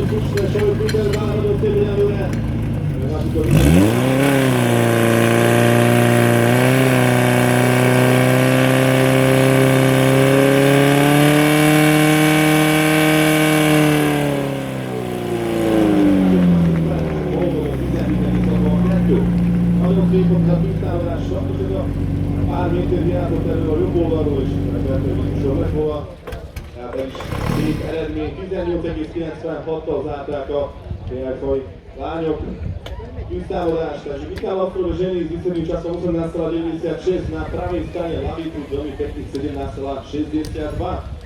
słuszne, Szol Peter závodil Tyblianové. Nagyon szép volt a tisztávolás, pár méter játszott elő a jobb oldalról, és remélhetően sor lett volna. Tehát ez is szép eredmény, 18,96-tal zárták a tényleg lányok tisztávolást. Takže Michal ženy s výsledným časom 18,96 na pravej strane lavicu, veľmi pekných 17,62.